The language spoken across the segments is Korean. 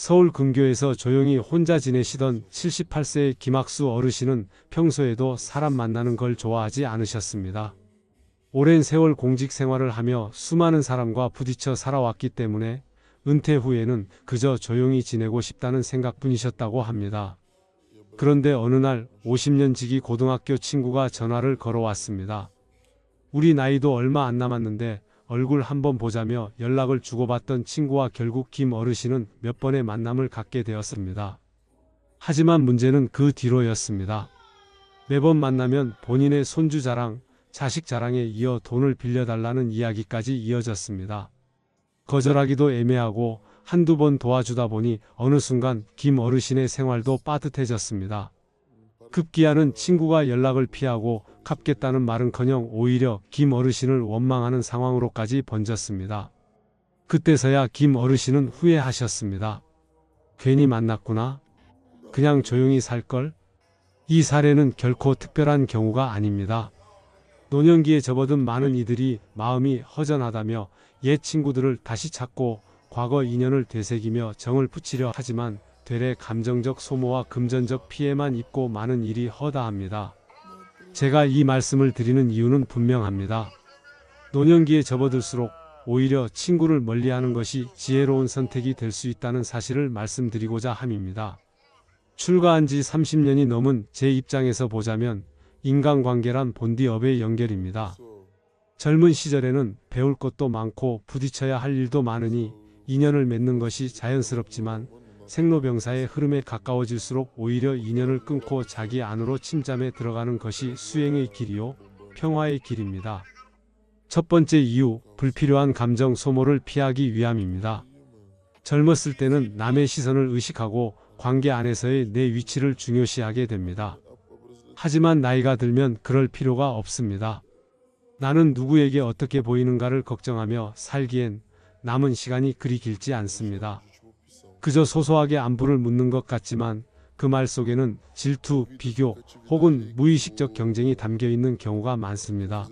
서울 근교에서 조용히 혼자 지내시던 78세의 김학수 어르신은 평소에도 사람 만나는 걸 좋아하지 않으셨습니다. 오랜 세월 공직 생활을 하며 수많은 사람과 부딪혀 살아왔기 때문에 은퇴 후에는 그저 조용히 지내고 싶다는 생각뿐이셨다고 합니다. 그런데 어느 날 50년 지기 고등학교 친구가 전화를 걸어왔습니다. 우리 나이도 얼마 안 남았는데 얼굴 한번 보자며 연락을 주고받던 친구와 결국 김 어르신은 몇 번의 만남을 갖게 되었습니다. 하지만 문제는 그 뒤로였습니다. 매번 만나면 본인의 손주 자랑, 자식 자랑에 이어 돈을 빌려달라는 이야기까지 이어졌습니다. 거절하기도 애매하고 한두 번 도와주다 보니 어느 순간 김 어르신의 생활도 빠듯해졌습니다. 급기야는 친구가 연락을 피하고 갚겠다는 말은커녕 오히려 김 어르신을 원망하는 상황으로까지 번졌습니다. 그때서야 김 어르신은 후회하셨습니다. 괜히 만났구나. 그냥 조용히 살걸. 이 사례는 결코 특별한 경우가 아닙니다. 노년기에 접어든 많은 이들이 마음이 허전하다며 옛 친구들을 다시 찾고 과거 인연을 되새기며 정을 붙이려 하지만 되레 감정적 소모와 금전적 피해만 입고 많은 일이 허다합니다. 제가 이 말씀을 드리는 이유는 분명합니다. 노년기에 접어들수록 오히려 친구를 멀리하는 것이 지혜로운 선택이 될 수 있다는 사실을 말씀드리고자 함입니다. 출가한 지 30년이 넘은 제 입장에서 보자면 인간관계란 본디업의 연결입니다. 젊은 시절에는 배울 것도 많고 부딪혀야 할 일도 많으니 인연을 맺는 것이 자연스럽지만 생로병사의 흐름에 가까워질수록 오히려 인연을 끊고 자기 안으로 침잠에 들어가는 것이 수행의 길이요, 평화의 길입니다. 첫 번째 이유, 불필요한 감정 소모를 피하기 위함입니다. 젊었을 때는 남의 시선을 의식하고 관계 안에서의 내 위치를 중요시하게 됩니다. 하지만 나이가 들면 그럴 필요가 없습니다. 나는 누구에게 어떻게 보이는가를 걱정하며 살기엔 남은 시간이 그리 길지 않습니다. 그저 소소하게 안부를 묻는 것 같지만 그 말 속에는 질투, 비교 혹은 무의식적 경쟁이 담겨 있는 경우가 많습니다.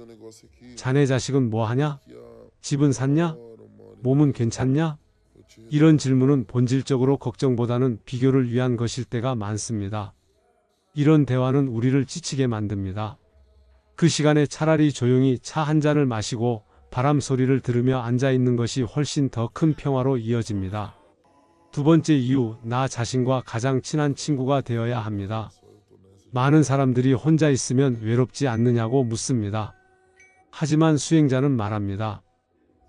자네 자식은 뭐 하냐? 집은 샀냐? 몸은 괜찮냐? 이런 질문은 본질적으로 걱정보다는 비교를 위한 것일 때가 많습니다. 이런 대화는 우리를 지치게 만듭니다. 그 시간에 차라리 조용히 차 한 잔을 마시고 바람 소리를 들으며 앉아 있는 것이 훨씬 더 큰 평화로 이어집니다. 두 번째 이유, 나 자신과 가장 친한 친구가 되어야 합니다. 많은 사람들이 혼자 있으면 외롭지 않느냐고 묻습니다. 하지만 수행자는 말합니다.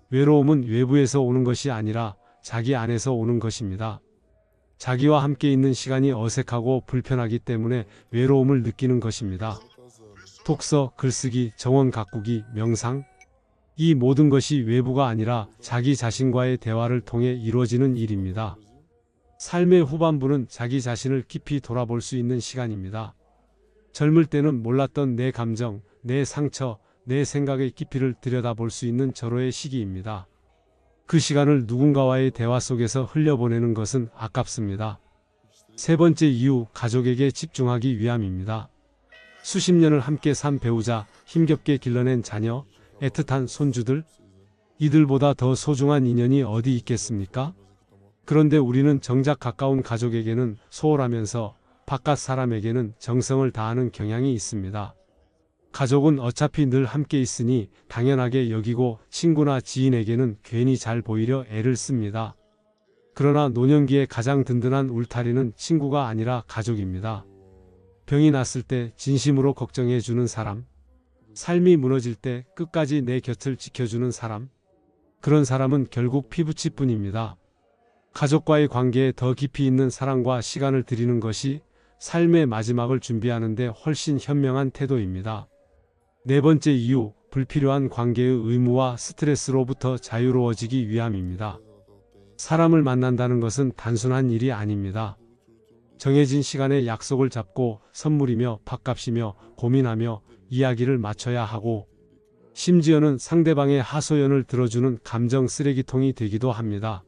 외로움은 외부에서 오는 것이 아니라 자기 안에서 오는 것입니다. 자기와 함께 있는 시간이 어색하고 불편하기 때문에 외로움을 느끼는 것입니다. 독서, 글쓰기, 정원 가꾸기, 명상, 이 모든 것이 외부가 아니라 자기 자신과의 대화를 통해 이루어지는 일입니다. 삶의 후반부는 자기 자신을 깊이 돌아볼 수 있는 시간입니다. 젊을 때는 몰랐던 내 감정, 내 상처, 내 생각의 깊이를 들여다볼 수 있는 절호의 시기입니다. 그 시간을 누군가와의 대화 속에서 흘려보내는 것은 아깝습니다. 세 번째 이유, 가족에게 집중하기 위함입니다. 수십 년을 함께 산 배우자, 힘겹게 길러낸 자녀, 애틋한 손주들, 이들보다 더 소중한 인연이 어디 있겠습니까? 그런데 우리는 정작 가까운 가족에게는 소홀하면서 바깥 사람에게는 정성을 다하는 경향이 있습니다. 가족은 어차피 늘 함께 있으니 당연하게 여기고 친구나 지인에게는 괜히 잘 보이려 애를 씁니다. 그러나 노년기에 가장 든든한 울타리는 친구가 아니라 가족입니다. 병이 났을 때 진심으로 걱정해 주는 사람, 삶이 무너질 때 끝까지 내 곁을 지켜주는 사람, 그런 사람은 결국 피부치뿐입니다. 가족과의 관계에 더 깊이 있는 사랑과 시간을 드리는 것이 삶의 마지막을 준비하는 데 훨씬 현명한 태도입니다. 네 번째 이유, 불필요한 관계의 의무와 스트레스로부터 자유로워지기 위함입니다. 사람을 만난다는 것은 단순한 일이 아닙니다. 정해진 시간에 약속을 잡고 선물이며 밥값이며 고민하며 이야기를 맞춰야 하고 심지어는 상대방의 하소연을 들어주는 감정 쓰레기통이 되기도 합니다.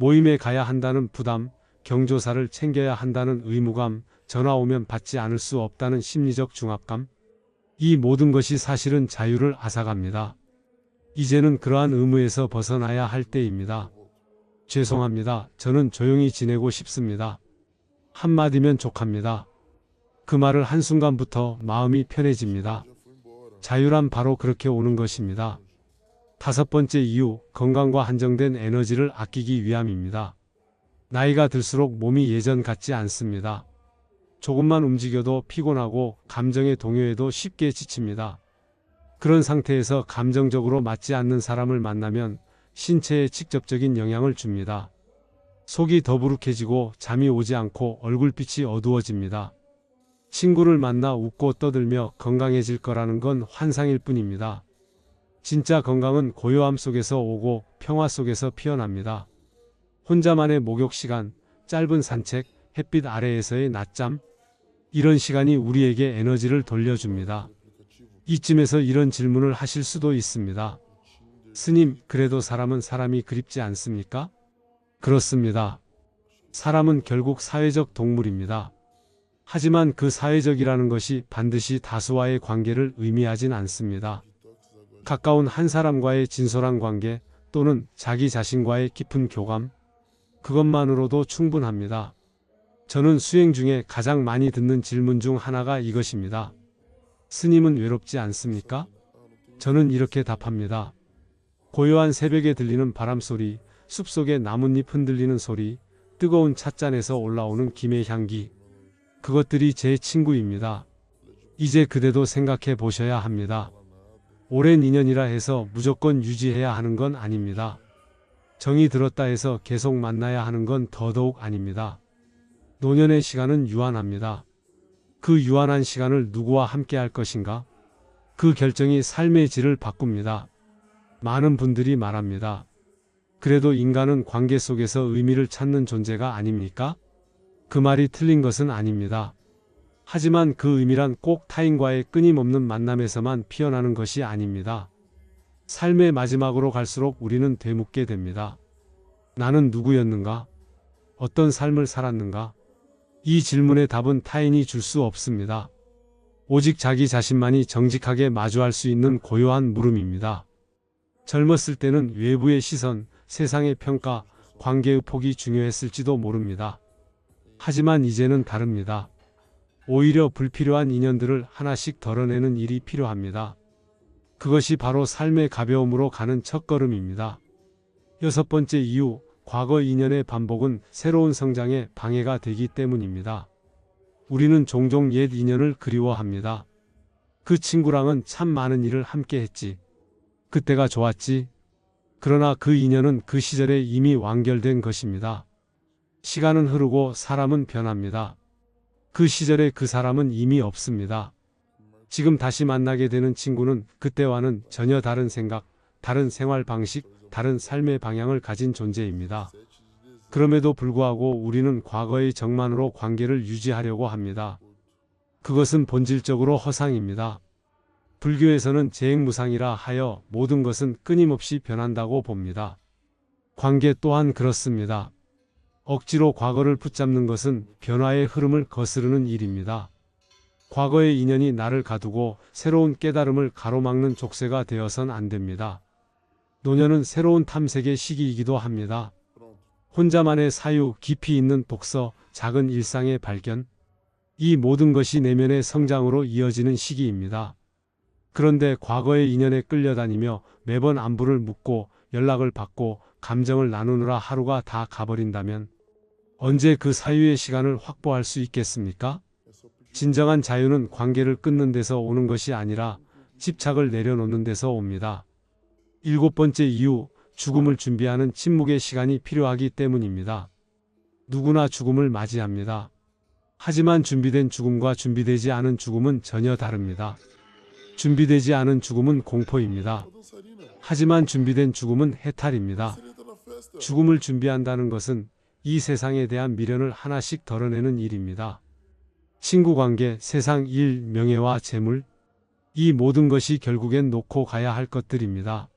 모임에 가야 한다는 부담, 경조사를 챙겨야 한다는 의무감, 전화 오면 받지 않을 수 없다는 심리적 중압감, 이 모든 것이 사실은 자유를 앗아갑니다. 이제는 그러한 의무에서 벗어나야 할 때입니다. 죄송합니다. 저는 조용히 지내고 싶습니다. 한마디면 족합니다. 그 말을 한순간부터 마음이 편해집니다. 자유란 바로 그렇게 오는 것입니다. 다섯 번째 이유, 건강과 한정된 에너지를 아끼기 위함입니다. 나이가 들수록 몸이 예전 같지 않습니다. 조금만 움직여도 피곤하고 감정의 동요에도 쉽게 지칩니다. 그런 상태에서 감정적으로 맞지 않는 사람을 만나면 신체에 직접적인 영향을 줍니다. 속이 더부룩해지고 잠이 오지 않고 얼굴빛이 어두워집니다. 친구를 만나 웃고 떠들며 건강해질 거라는 건 환상일 뿐입니다. 진짜 건강은 고요함 속에서 오고 평화 속에서 피어납니다. 혼자만의 목욕 시간, 짧은 산책, 햇빛 아래에서의 낮잠, 이런 시간이 우리에게 에너지를 돌려줍니다. 이쯤에서 이런 질문을 하실 수도 있습니다. 스님, 그래도 사람은 사람이 그립지 않습니까? 그렇습니다. 사람은 결국 사회적 동물입니다. 하지만 그 사회적이라는 것이 반드시 다수와의 관계를 의미하진 않습니다. 가까운 한 사람과의 진솔한 관계 또는 자기 자신과의 깊은 교감, 그것만으로도 충분합니다. 저는 수행 중에 가장 많이 듣는 질문 중 하나가 이것입니다. 스님은 외롭지 않습니까? 저는 이렇게 답합니다. 고요한 새벽에 들리는 바람소리, 숲속의 나뭇잎 흔들리는 소리, 뜨거운 찻잔에서 올라오는 김의 향기, 그것들이 제 친구입니다. 이제 그대도 생각해 보셔야 합니다. 오랜 인연이라 해서 무조건 유지해야 하는 건 아닙니다. 정이 들었다 해서 계속 만나야 하는 건 더더욱 아닙니다. 노년의 시간은 유한합니다. 그 유한한 시간을 누구와 함께 할 것인가? 그 결정이 삶의 질을 바꿉니다. 많은 분들이 말합니다. 그래도 인간은 관계 속에서 의미를 찾는 존재가 아닙니까? 그 말이 틀린 것은 아닙니다. 하지만 그 의미란 꼭 타인과의 끊임없는 만남에서만 피어나는 것이 아닙니다. 삶의 마지막으로 갈수록 우리는 되묻게 됩니다. 나는 누구였는가? 어떤 삶을 살았는가? 이 질문의 답은 타인이 줄 수 없습니다. 오직 자기 자신만이 정직하게 마주할 수 있는 고요한 물음입니다. 젊었을 때는 외부의 시선, 세상의 평가, 관계의 폭이 중요했을지도 모릅니다. 하지만 이제는 다릅니다. 오히려 불필요한 인연들을 하나씩 덜어내는 일이 필요합니다. 그것이 바로 삶의 가벼움으로 가는 첫걸음입니다. 여섯 번째 이유, 과거 인연의 반복은 새로운 성장에 방해가 되기 때문입니다. 우리는 종종 옛 인연을 그리워합니다. 그 친구랑은 참 많은 일을 함께 했지. 그때가 좋았지. 그러나 그 인연은 그 시절에 이미 완결된 것입니다. 시간은 흐르고 사람은 변합니다. 그 시절에 그 사람은 이미 없습니다. 지금 다시 만나게 되는 친구는 그때와는 전혀 다른 생각, 다른 생활 방식, 다른 삶의 방향을 가진 존재입니다. 그럼에도 불구하고 우리는 과거의 정만으로 관계를 유지하려고 합니다. 그것은 본질적으로 허상입니다. 불교에서는 재행무상이라 하여 모든 것은 끊임없이 변한다고 봅니다. 관계 또한 그렇습니다. 억지로 과거를 붙잡는 것은 변화의 흐름을 거스르는 일입니다. 과거의 인연이 나를 가두고 새로운 깨달음을 가로막는 족쇄가 되어선 안 됩니다. 노년은 새로운 탐색의 시기이기도 합니다. 혼자만의 사유, 깊이 있는 독서, 작은 일상의 발견, 이 모든 것이 내면의 성장으로 이어지는 시기입니다. 그런데 과거의 인연에 끌려다니며 매번 안부를 묻고 연락을 받고 감정을 나누느라 하루가 다 가버린다면 언제 그 사유의 시간을 확보할 수 있겠습니까? 진정한 자유는 관계를 끊는 데서 오는 것이 아니라 집착을 내려놓는 데서 옵니다. 일곱 번째 이유, 죽음을 준비하는 침묵의 시간이 필요하기 때문입니다. 누구나 죽음을 맞이합니다. 하지만 준비된 죽음과 준비되지 않은 죽음은 전혀 다릅니다. 준비되지 않은 죽음은 공포입니다. 하지만 준비된 죽음은 해탈입니다. 죽음을 준비한다는 것은 이 세상에 대한 미련을 하나씩 덜어내는 일입니다. 친구관계, 세상 일, 명예와 재물, 이 모든 것이 결국엔 놓고 가야 할 것들입니다.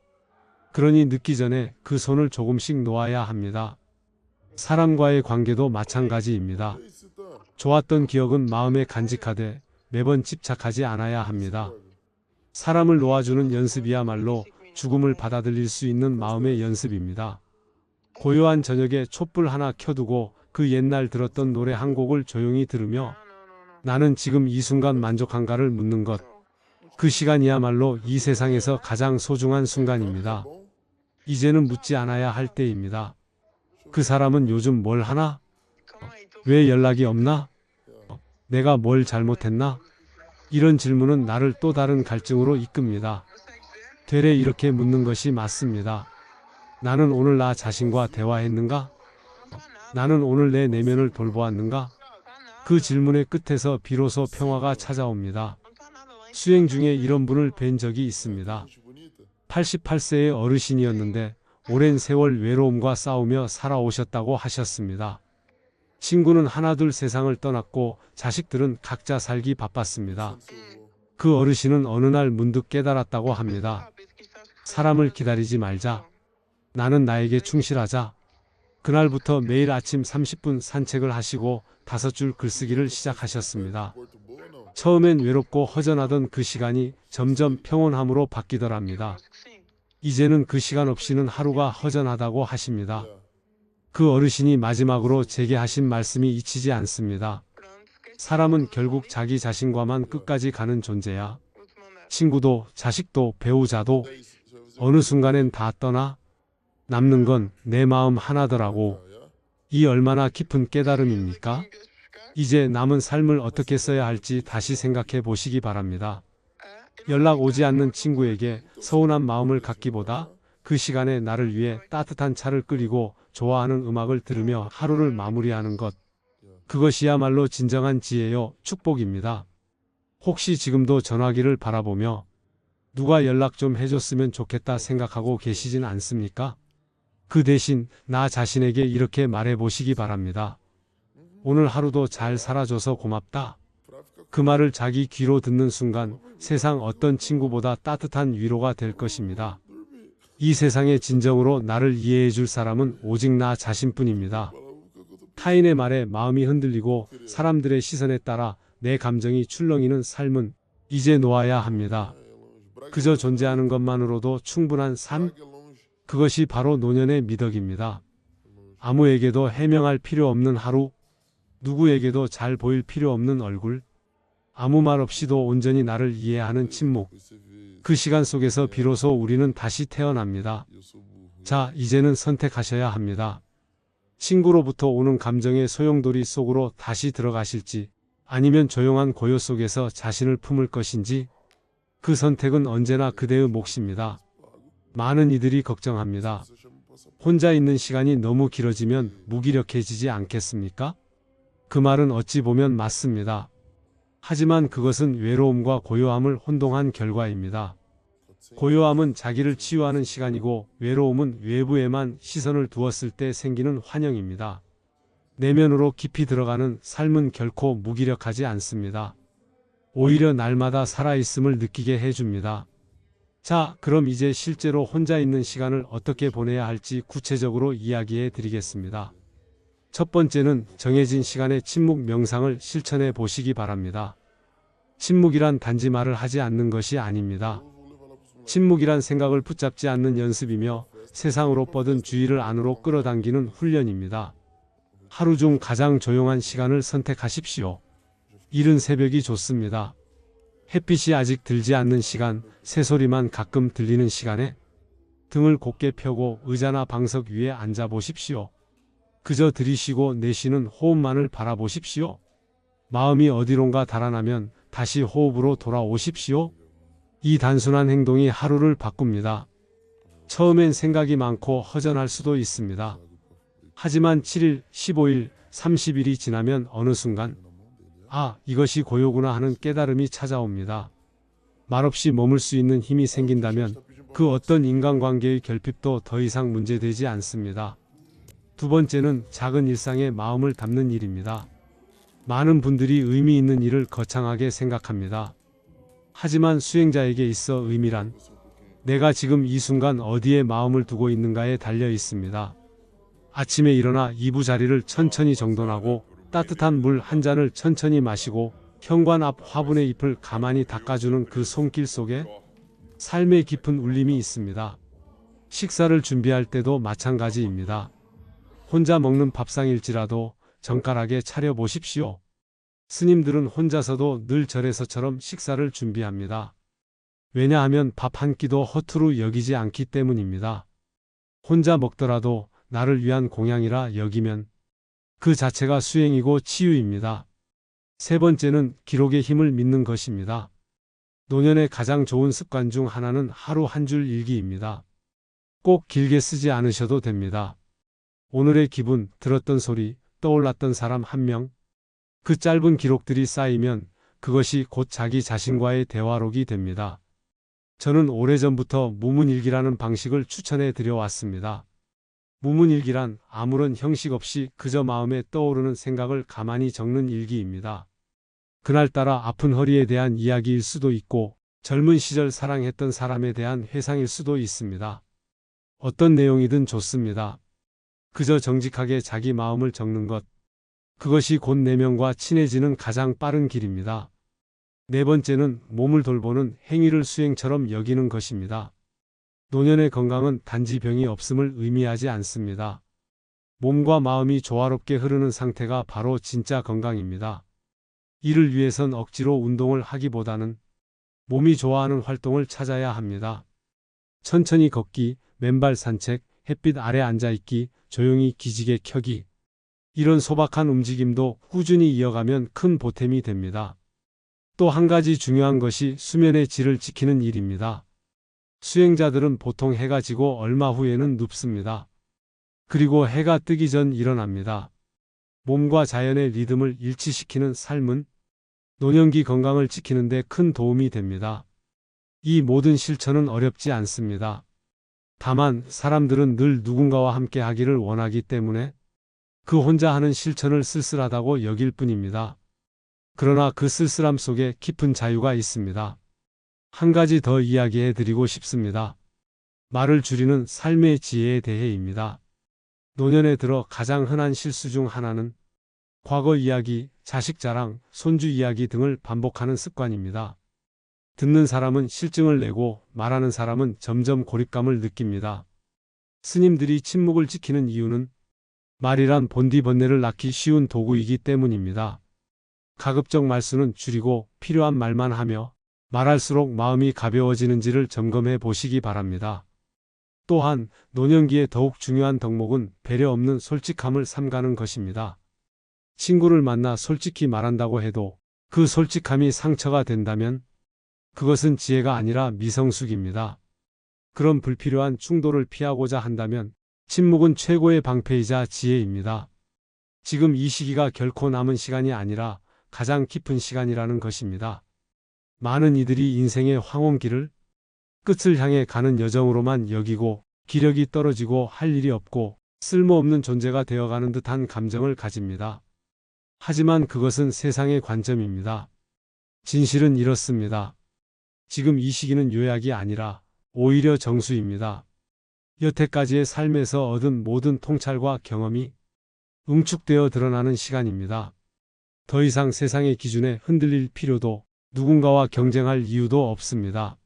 그러니 늦기 전에 그 손을 조금씩 놓아야 합니다. 사람과의 관계도 마찬가지입니다. 좋았던 기억은 마음에 간직하되 매번 집착하지 않아야 합니다. 사람을 놓아주는 연습이야말로 죽음을 받아들일 수 있는 마음의 연습입니다. 고요한 저녁에 촛불 하나 켜두고 그 옛날 들었던 노래 한 곡을 조용히 들으며 나는 지금 이 순간 만족한가를 묻는 것. 그 시간이야말로 이 세상에서 가장 소중한 순간입니다. 이제는 묻지 않아야 할 때입니다. 그 사람은 요즘 뭘 하나? 왜 연락이 없나? 내가 뭘 잘못했나? 이런 질문은 나를 또 다른 갈증으로 이끕니다. 되레 이렇게 묻는 것이 맞습니다. 나는 오늘 나 자신과 대화했는가? 나는 오늘 내 내면을 돌보았는가? 그 질문의 끝에서 비로소 평화가 찾아옵니다. 수행 중에 이런 분을 뵌 적이 있습니다. 88세의 어르신이었는데 오랜 세월 외로움과 싸우며 살아오셨다고 하셨습니다. 친구는 하나둘 세상을 떠났고 자식들은 각자 살기 바빴습니다. 그 어르신은 어느 날 문득 깨달았다고 합니다. 사람을 기다리지 말자. 나는 나에게 충실하자. 그날부터 매일 아침 30분 산책을 하시고 5줄 글쓰기를 시작하셨습니다. 처음엔 외롭고 허전하던 그 시간이 점점 평온함으로 바뀌더랍니다. 이제는 그 시간 없이는 하루가 허전하다고 하십니다. 그 어르신이 마지막으로 제게 하신 말씀이 잊히지 않습니다. 사람은 결국 자기 자신과만 끝까지 가는 존재야. 친구도 자식도 배우자도 어느 순간엔 다 떠나 남는 건 내 마음 하나더라고. 이 얼마나 깊은 깨달음입니까? 이제 남은 삶을 어떻게 써야 할지 다시 생각해 보시기 바랍니다. 연락 오지 않는 친구에게 서운한 마음을 갖기보다 그 시간에 나를 위해 따뜻한 차를 끓이고 좋아하는 음악을 들으며 하루를 마무리하는 것. 그것이야말로 진정한 지혜요, 축복입니다. 혹시 지금도 전화기를 바라보며 누가 연락 좀 해줬으면 좋겠다 생각하고 계시진 않습니까? 그 대신 나 자신에게 이렇게 말해보시기 바랍니다. 오늘 하루도 잘 살아줘서 고맙다. 그 말을 자기 귀로 듣는 순간 세상 어떤 친구보다 따뜻한 위로가 될 것입니다. 이 세상에 진정으로 나를 이해해 줄 사람은 오직 나 자신뿐입니다. 타인의 말에 마음이 흔들리고 사람들의 시선에 따라 내 감정이 출렁이는 삶은 이제 놓아야 합니다. 그저 존재하는 것만으로도 충분한 삶? 그것이 바로 노년의 미덕입니다. 아무에게도 해명할 필요 없는 하루, 누구에게도 잘 보일 필요 없는 얼굴, 아무 말 없이도 온전히 나를 이해하는 침묵. 그 시간 속에서 비로소 우리는 다시 태어납니다. 자, 이제는 선택하셔야 합니다. 친구로부터 오는 감정의 소용돌이 속으로 다시 들어가실지, 아니면 조용한 고요 속에서 자신을 품을 것인지, 그 선택은 언제나 그대의 몫입니다. 많은 이들이 걱정합니다. 혼자 있는 시간이 너무 길어지면 무기력해지지 않겠습니까? 그 말은 어찌 보면 맞습니다. 하지만 그것은 외로움과 고요함을 혼동한 결과입니다. 고요함은 자기를 치유하는 시간이고 외로움은 외부에만 시선을 두었을 때 생기는 환영입니다. 내면으로 깊이 들어가는 삶은 결코 무기력하지 않습니다. 오히려 날마다 살아있음을 느끼게 해줍니다. 자, 그럼 이제 실제로 혼자 있는 시간을 어떻게 보내야 할지 구체적으로 이야기해 드리겠습니다. 첫 번째는 정해진 시간의 침묵 명상을 실천해 보시기 바랍니다. 침묵이란 단지 말을 하지 않는 것이 아닙니다. 침묵이란 생각을 붙잡지 않는 연습이며 세상으로 뻗은 주의를 안으로 끌어당기는 훈련입니다. 하루 중 가장 조용한 시간을 선택하십시오. 이른 새벽이 좋습니다. 햇빛이 아직 들지 않는 시간, 새소리만 가끔 들리는 시간에 등을 곧게 펴고 의자나 방석 위에 앉아 보십시오. 그저 들이쉬고 내쉬는 호흡만을 바라보십시오. 마음이 어디론가 달아나면 다시 호흡으로 돌아오십시오. 이 단순한 행동이 하루를 바꿉니다. 처음엔 생각이 많고 허전할 수도 있습니다. 하지만 7일, 15일, 30일이 지나면 어느 순간 아, 이것이 고요구나 하는 깨달음이 찾아옵니다. 말없이 머물 수 있는 힘이 생긴다면 그 어떤 인간관계의 결핍도 더 이상 문제되지 않습니다. 두 번째는 작은 일상에 마음을 담는 일입니다. 많은 분들이 의미 있는 일을 거창하게 생각합니다. 하지만 수행자에게 있어 의미란 내가 지금 이 순간 어디에 마음을 두고 있는가에 달려 있습니다. 아침에 일어나 이부자리를 천천히 정돈하고 따뜻한 물 한 잔을 천천히 마시고 현관 앞 화분의 잎을 가만히 닦아주는 그 손길 속에 삶의 깊은 울림이 있습니다. 식사를 준비할 때도 마찬가지입니다. 혼자 먹는 밥상일지라도 정갈하게 차려보십시오. 스님들은 혼자서도 늘 절에서처럼 식사를 준비합니다. 왜냐하면 밥 한 끼도 허투루 여기지 않기 때문입니다. 혼자 먹더라도 나를 위한 공양이라 여기면 그 자체가 수행이고 치유입니다. 세 번째는 기록의 힘을 믿는 것입니다. 노년의 가장 좋은 습관 중 하나는 하루 한 줄 일기입니다. 꼭 길게 쓰지 않으셔도 됩니다. 오늘의 기분, 들었던 소리, 떠올랐던 사람 한 명, 그 짧은 기록들이 쌓이면 그것이 곧 자기 자신과의 대화록이 됩니다. 저는 오래전부터 무문일기라는 방식을 추천해 드려왔습니다. 무문일기란 아무런 형식 없이 그저 마음에 떠오르는 생각을 가만히 적는 일기입니다. 그날따라 아픈 허리에 대한 이야기일 수도 있고 젊은 시절 사랑했던 사람에 대한 회상일 수도 있습니다. 어떤 내용이든 좋습니다. 그저 정직하게 자기 마음을 적는 것. 그것이 곧 내면과 친해지는 가장 빠른 길입니다. 네 번째는 몸을 돌보는 행위를 수행처럼 여기는 것입니다. 노년의 건강은 단지 병이 없음을 의미하지 않습니다. 몸과 마음이 조화롭게 흐르는 상태가 바로 진짜 건강입니다. 이를 위해선 억지로 운동을 하기보다는 몸이 좋아하는 활동을 찾아야 합니다. 천천히 걷기, 맨발 산책, 햇빛 아래 앉아있기, 조용히 기지개 켜기. 이런 소박한 움직임도 꾸준히 이어가면 큰 보탬이 됩니다. 또 한 가지 중요한 것이 수면의 질을 지키는 일입니다. 수행자들은 보통 해가 지고 얼마 후에는 눕습니다. 그리고 해가 뜨기 전 일어납니다. 몸과 자연의 리듬을 일치시키는 삶은 노년기 건강을 지키는 데 큰 도움이 됩니다. 이 모든 실천은 어렵지 않습니다. 다만 사람들은 늘 누군가와 함께 하기를 원하기 때문에 그 혼자 하는 실천을 쓸쓸하다고 여길 뿐입니다. 그러나 그 쓸쓸함 속에 깊은 자유가 있습니다. 한 가지 더 이야기해 드리고 싶습니다. 말을 줄이는 삶의 지혜에 대해입니다. 노년에 들어 가장 흔한 실수 중 하나는 과거 이야기, 자식 자랑, 손주 이야기 등을 반복하는 습관입니다. 듣는 사람은 실증을 내고 말하는 사람은 점점 고립감을 느낍니다. 스님들이 침묵을 지키는 이유는 말이란 본디번뇌를 낳기 쉬운 도구이기 때문입니다. 가급적 말수는 줄이고 필요한 말만 하며 말할수록 마음이 가벼워지는지를 점검해 보시기 바랍니다. 또한 노년기에 더욱 중요한 덕목은 배려 없는 솔직함을 삼가는 것입니다. 친구를 만나 솔직히 말한다고 해도 그 솔직함이 상처가 된다면 그것은 지혜가 아니라 미성숙입니다. 그런 불필요한 충돌을 피하고자 한다면 침묵은 최고의 방패이자 지혜입니다. 지금 이 시기가 결코 남은 시간이 아니라 가장 깊은 시간이라는 것입니다. 많은 이들이 인생의 황혼길을 끝을 향해 가는 여정으로만 여기고 기력이 떨어지고 할 일이 없고 쓸모없는 존재가 되어가는 듯한 감정을 가집니다. 하지만 그것은 세상의 관점입니다. 진실은 이렇습니다. 지금 이 시기는 요약이 아니라 오히려 정수입니다. 여태까지의 삶에서 얻은 모든 통찰과 경험이 응축되어 드러나는 시간입니다. 더 이상 세상의 기준에 흔들릴 필요도 누군가와 경쟁할 이유도 없습니다.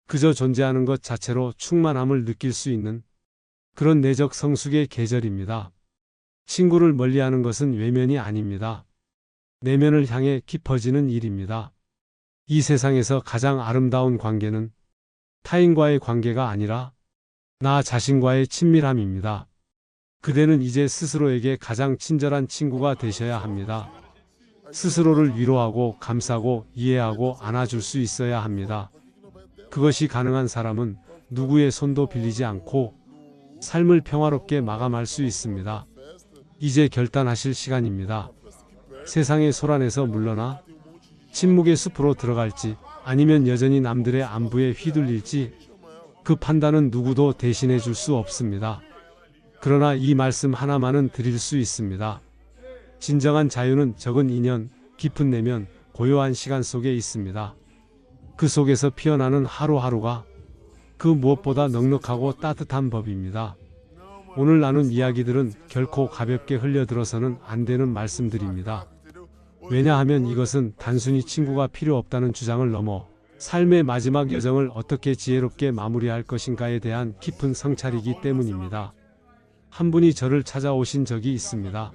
그저 존재하는 것 자체로 충만함을 느낄 수 있는 그런 내적 성숙의 계절입니다. 친구를 멀리하는 것은 외면이 아닙니다. 내면을 향해 깊어지는 일입니다. 이 세상에서 가장 아름다운 관계는 타인과의 관계가 아니라 나 자신과의 친밀함입니다. 그대는 이제 스스로에게 가장 친절한 친구가 되셔야 합니다. 스스로를 위로하고 감싸고 이해하고 안아줄 수 있어야 합니다. 그것이 가능한 사람은 누구의 손도 빌리지 않고 삶을 평화롭게 마감할 수 있습니다. 이제 결단하실 시간입니다. 세상의 소란에서 물러나 침묵의 숲으로 들어갈지 아니면 여전히 남들의 안부에 휘둘릴지 그 판단은 누구도 대신해 줄 수 없습니다. 그러나 이 말씀 하나만은 드릴 수 있습니다. 진정한 자유는 적은 인연, 깊은 내면, 고요한 시간 속에 있습니다. 그 속에서 피어나는 하루하루가 그 무엇보다 넉넉하고 따뜻한 법입니다. 오늘 나눈 이야기들은 결코 가볍게 흘려들어서는 안 되는 말씀들입니다. 왜냐하면 이것은 단순히 친구가 필요 없다는 주장을 넘어 삶의 마지막 여정을 어떻게 지혜롭게 마무리할 것인가에 대한 깊은 성찰이기 때문입니다. 한 분이 저를 찾아오신 적이 있습니다.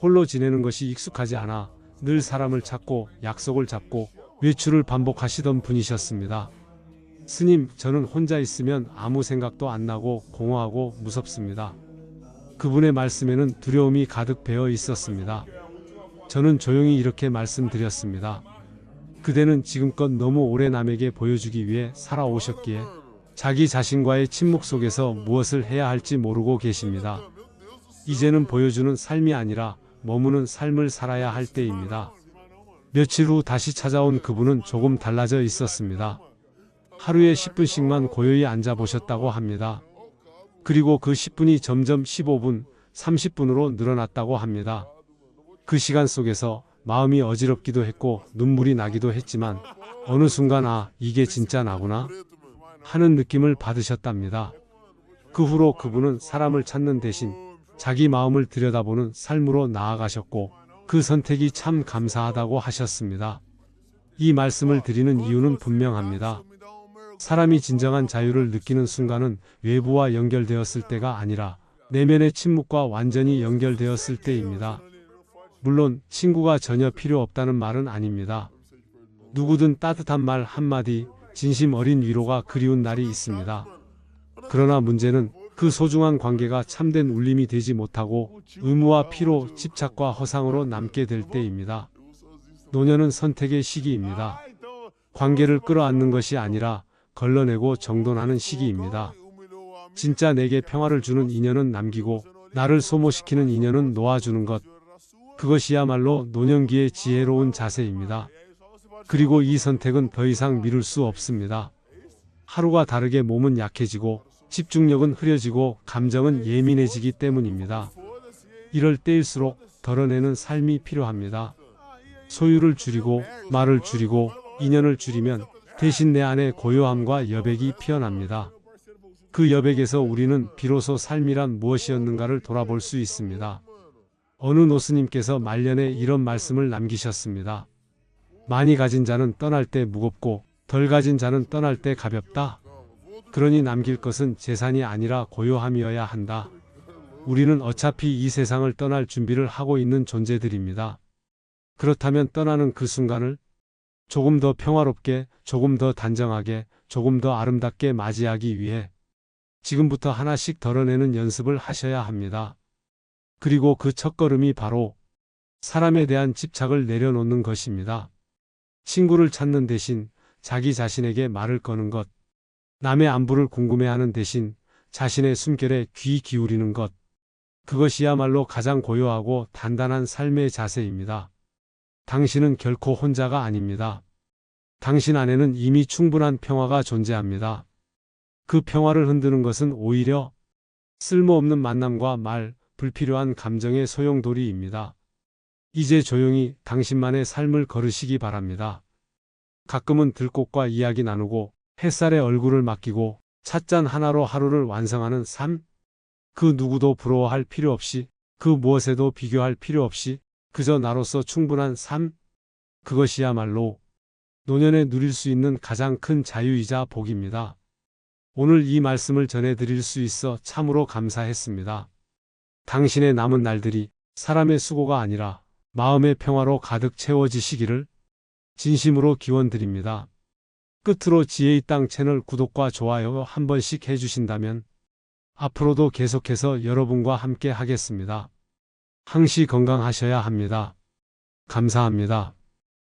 홀로 지내는 것이 익숙하지 않아 늘 사람을 찾고 약속을 잡고 외출을 반복하시던 분이셨습니다. 스님, 저는 혼자 있으면 아무 생각도 안 나고 공허하고 무섭습니다. 그분의 말씀에는 두려움이 가득 배어 있었습니다. 저는 조용히 이렇게 말씀드렸습니다. 그대는 지금껏 너무 오래 남에게 보여주기 위해 살아오셨기에 자기 자신과의 침묵 속에서 무엇을 해야 할지 모르고 계십니다. 이제는 보여주는 삶이 아니라 머무는 삶을 살아야 할 때입니다. 며칠 후 다시 찾아온 그분은 조금 달라져 있었습니다. 하루에 10분씩만 고요히 앉아보셨다고 합니다. 그리고 그 10분이 점점 15분, 30분으로 늘어났다고 합니다. 그 시간 속에서 마음이 어지럽기도 했고 눈물이 나기도 했지만 어느 순간 이게 진짜 나구나 하는 느낌을 받으셨답니다. 그 후로 그분은 사람을 찾는 대신 자기 마음을 들여다보는 삶으로 나아가셨고 그 선택이 참 감사하다고 하셨습니다. 이 말씀을 드리는 이유는 분명합니다. 사람이 진정한 자유를 느끼는 순간은 외부와 연결되었을 때가 아니라 내면의 침묵과 완전히 연결되었을 때입니다. 물론 친구가 전혀 필요 없다는 말은 아닙니다. 누구든 따뜻한 말 한마디, 진심 어린 위로가 그리운 날이 있습니다. 그러나 문제는 그 소중한 관계가 참된 울림이 되지 못하고 의무와 피로, 집착과 허상으로 남게 될 때입니다. 노년은 선택의 시기입니다. 관계를 끌어안는 것이 아니라 걸러내고 정돈하는 시기입니다. 진짜 내게 평화를 주는 인연은 남기고 나를 소모시키는 인연은 놓아주는 것. 그것이야말로 노년기의 지혜로운 자세입니다. 그리고 이 선택은 더 이상 미룰 수 없습니다. 하루가 다르게 몸은 약해지고 집중력은 흐려지고 감정은 예민해지기 때문입니다. 이럴 때일수록 덜어내는 삶이 필요합니다. 소유를 줄이고 말을 줄이고 인연을 줄이면 대신 내 안에 고요함과 여백이 피어납니다. 그 여백에서 우리는 비로소 삶이란 무엇이었는가를 돌아볼 수 있습니다. 어느 노스님께서 말년에 이런 말씀을 남기셨습니다. 많이 가진 자는 떠날 때 무겁고 덜 가진 자는 떠날 때 가볍다. 그러니 남길 것은 재산이 아니라 고요함이어야 한다. 우리는 어차피 이 세상을 떠날 준비를 하고 있는 존재들입니다. 그렇다면 떠나는 그 순간을 조금 더 평화롭게, 조금 더 단정하게, 조금 더 아름답게 맞이하기 위해 지금부터 하나씩 덜어내는 연습을 하셔야 합니다. 그리고 그 첫걸음이 바로 사람에 대한 집착을 내려놓는 것입니다. 친구를 찾는 대신 자기 자신에게 말을 거는 것, 남의 안부를 궁금해하는 대신 자신의 숨결에 귀 기울이는 것, 그것이야말로 가장 고요하고 단단한 삶의 자세입니다. 당신은 결코 혼자가 아닙니다. 당신 안에는 이미 충분한 평화가 존재합니다. 그 평화를 흔드는 것은 오히려 쓸모없는 만남과 말, 불필요한 감정의 소용돌이입니다. 이제 조용히 당신만의 삶을 걸으시기 바랍니다. 가끔은 들꽃과 이야기 나누고 햇살에 얼굴을 맡기고 찻잔 하나로 하루를 완성하는 삶? 그 누구도 부러워할 필요 없이, 그 무엇에도 비교할 필요 없이 그저 나로서 충분한 삶? 그것이야말로 노년에 누릴 수 있는 가장 큰 자유이자 복입니다. 오늘 이 말씀을 전해드릴 수 있어 참으로 감사했습니다. 당신의 남은 날들이 사람의 수고가 아니라 마음의 평화로 가득 채워지시기를 진심으로 기원드립니다. 끝으로 지혜의 땅 채널 구독과 좋아요 한 번씩 해주신다면 앞으로도 계속해서 여러분과 함께 하겠습니다. 항시 건강하셔야 합니다. 감사합니다.